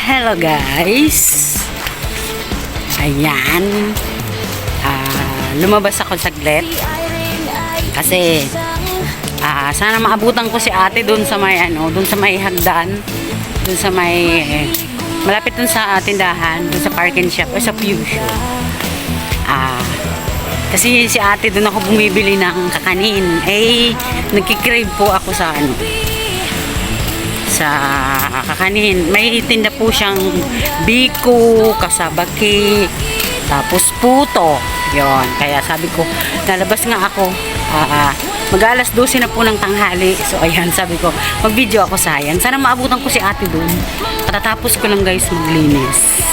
Hello guys. Ayan. Lumabas ako saglit. Kasi sana maabutan ko si ate doon sa may doon sa may hagdan, doon sa may malapit doon sa tindahan, doon sa parking shop o sa Fusion. Kasi si ate doon ako bumibili ng kakanin. Nagki-crave po ako sa sa kakanin. May tinda po siyang biko, kasabaki, tapos puto. Yon. Kaya sabi ko, nalabas nga ako. Mag-alas 12 na po ng tanghali. So ayan, sabi ko, mag-video ako sayang. Sana maabutan ko si ate doon. Patatapos ko lang guys maglinis.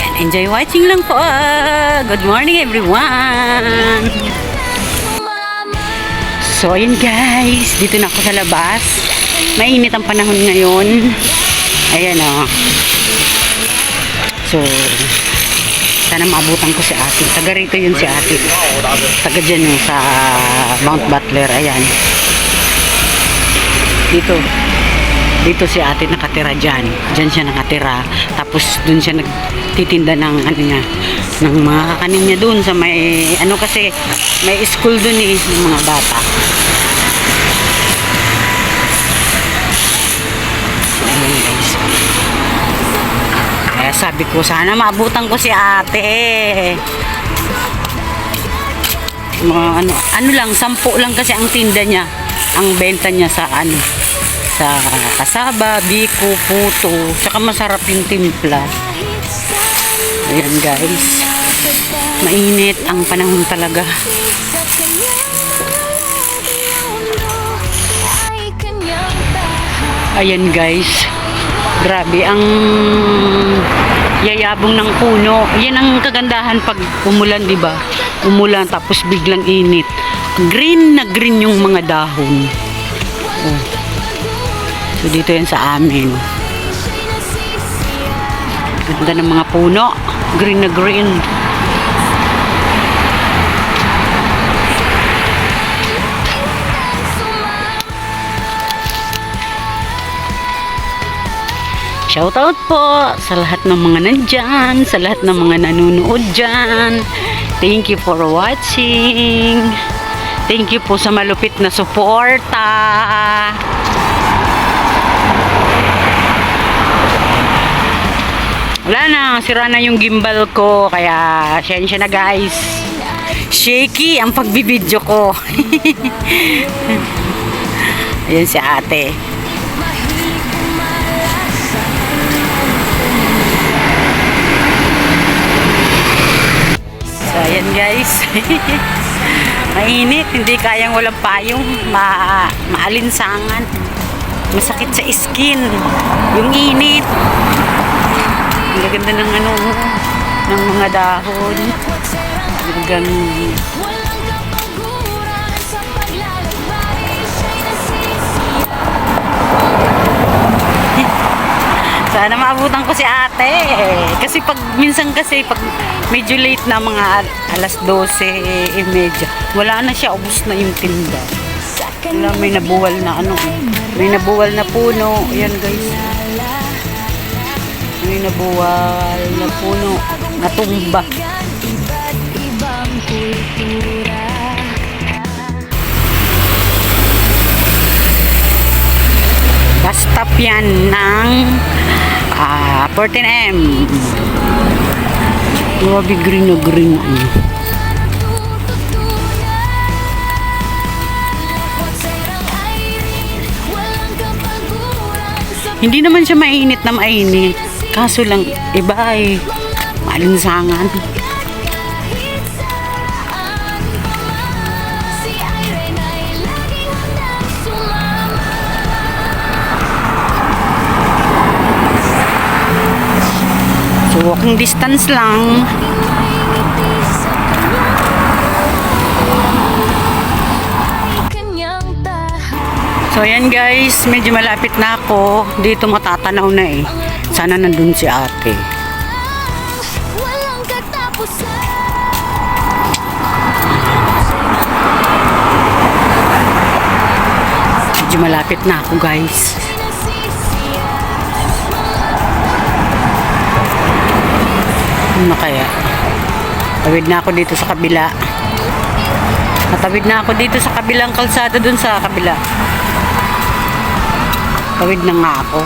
And enjoy watching lang po. Good morning everyone. So ayun guys, dito na ako sa labas. Mainit ang panahon ngayon. Ayan o. So, sana maabutan ko si ate. Taga rito yun si ate. Taga dyan yung sa Mount Butler. Ayan. Dito si ate nakatira dyan. Dyan siya nakatira. Tapos dun siya nagtitinda ng ng mga kakanin niya dun sa may kasi may school dun ng mga bata. Sabi ko, sana maabutan ko si ate. Mga ano lang, 10 lang kasi ang tinda niya. Ang benta niya sa sa kasaba, biko, puto, tsaka masarap yung timpla. Ayan guys. Mainit ang panahon talaga. Ayan guys. Grabe ang yayabong ng puno. Yan ang kagandahan pag umulan, di ba? Umulan tapos biglang init. Green na green yung mga dahon. Oh. So dito yan sa amin. Ganda ng mga puno. Green na green. Shoutout po sa lahat ng mga nandyan, sa lahat ng mga nanonood dyan. Thank you for watching. Thank you po sa malupit na suporta. Wala na, sira na yung gimbal ko. Kaya, sensya na guys. Shaky ang pagbibideo ko. Ayan si ate. So, ayan guys. Mainit, hindi kayang walang payong. Maalinsangan. Masakit sa skin. Yung init. Ang gaganda ng ng mga dahon. Hanggang sana maabutan ko si ate. Kasi minsan pag medyo late na mga alas 12:30, wala na siya, ubos na yung tinda. Wala, may nabuwal na may nabuwal na puno. Ayan guys. May nabuwal na puno. Natumba. Bus stop yan ng 14M. Grabe, green na green. Hindi naman siya mainit na mainit. Kaso lang, iba ay maalinsangan. So, walking distance lang. So, ayan guys, medyo malapit na ako. Dito matatanaw na eh. Sana nandun si ate. Medyo malapit na ako guys. Ano kaya? Tawid na ako dito sa kabila. Natawid na ako dito sa kabilang kalsada dun sa kabila. Tawid na nga ako.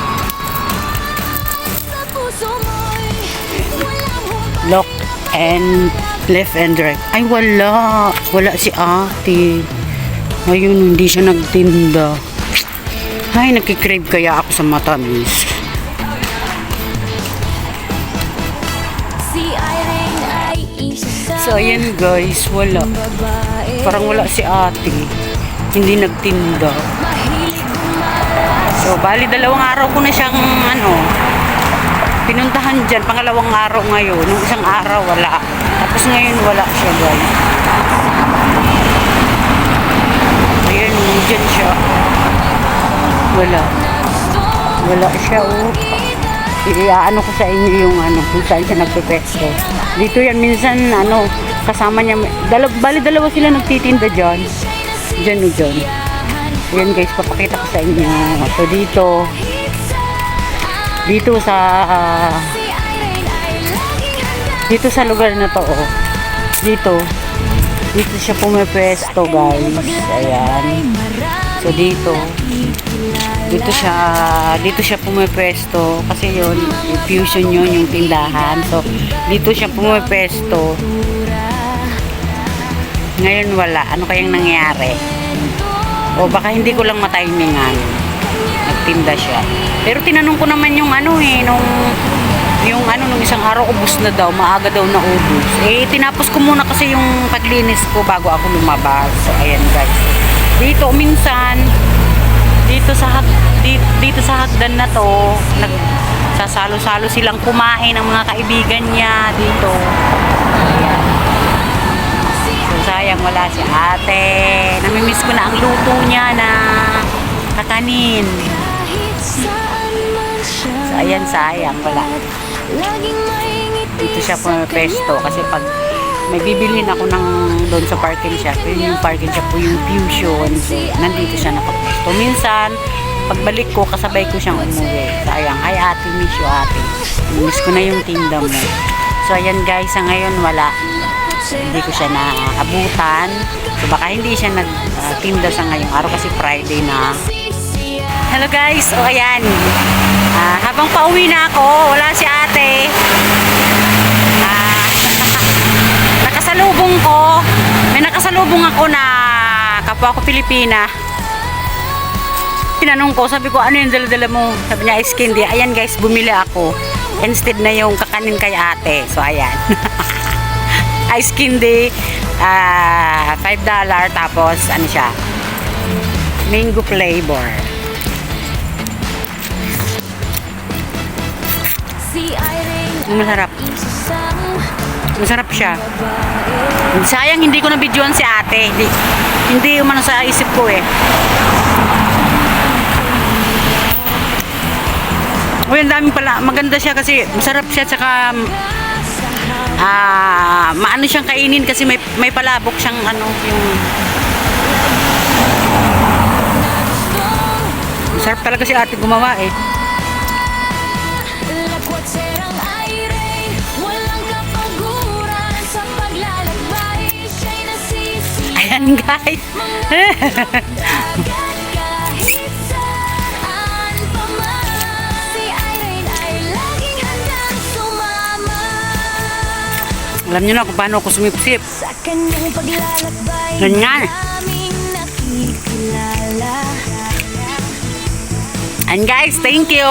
Look and left and right. Ay, wala. Wala si ate. Ayun, hindi siya nagtinda. Ay, nakikrave kaya ako sa matamis. So, ayan guys, wala. Parang wala si ate. Hindi nagtinda. So, bali dalawang araw ko na siyang pinuntahan dyan. Pangalawang araw ngayon. Nung isang araw, wala. Tapos ngayon, wala siya guys. Ayan, dyan siya. Wala. Wala siya, oh. Iaano ko sa inyo yung kung saan siya nagpepesto. Dito yan, minsan, kasama niya. Bali, dalawa sila nagtitinda dyan. Dyan o dyan. Ayan guys, papakita ko sa inyo. So, dito sa lugar na to, oh. Dito siya pumepesto guys. Ayan. So, dito siya pumepesto kasi yun, fusion yun yung tindahan. So, dito siya pumepesto. Ngayon wala. Ano kayang nangyari? O baka hindi ko lang matimingan. Nagtinda siya. Pero tinanong ko naman yung nung isang araw ubos na daw, maaga daw na ubos. Tinapos ko muna kasi yung paglinis ko bago ako lumabas. So, ayan guys. Dito minsan dito sa hagdan na to, nagsasalo-salo silang kumain ng mga kaibigan niya dito. Ayan. So, sayang wala si ate. Namimiss ko na ang luto niya na kakanin. So, ayan, sayang wala. Dito siya pumepesto kasi pag may bibilhin ako doon sa parking shop, yung parking shop po yung fusion. So, nandito siya nakapesto. Minsan, pagbalik ko, kasabay ko siyang umuwi. Sayang, hi ate, miss you ate. Miss ko na yung tinda mo. So, ayan guys, sa ngayon wala. Hindi ko siya naabutan. So, baka hindi siya nagtinda sa ngayong araw kasi Friday na. Hello guys, o ayan. Habang pauwi na ako, wala si ate. May nakasalubong ako na kapwa ko Pilipina. Tinanong ko, sabi ko, ano yung dala-dala mo? Sabi niya, ice candy. Ayan guys, bumili ako. Instead na yung kakanin kay ate. So, ayan. Ice candy, $5. Tapos, siya? Mango flavor. Masarap. Masarap siya. Sayang hindi ko na-videoan si ate. Hindi umano sa isip ko eh. Uy, ang daming pala. Maganda siya kasi masarap siya. Tsaka maano siyang kainin kasi may palabok siyang yung masarap talaga si ate gumawa eh. Ayan guys. Alam niyo na kung paano ako sumipsip. Ganyan. And guys, thank you.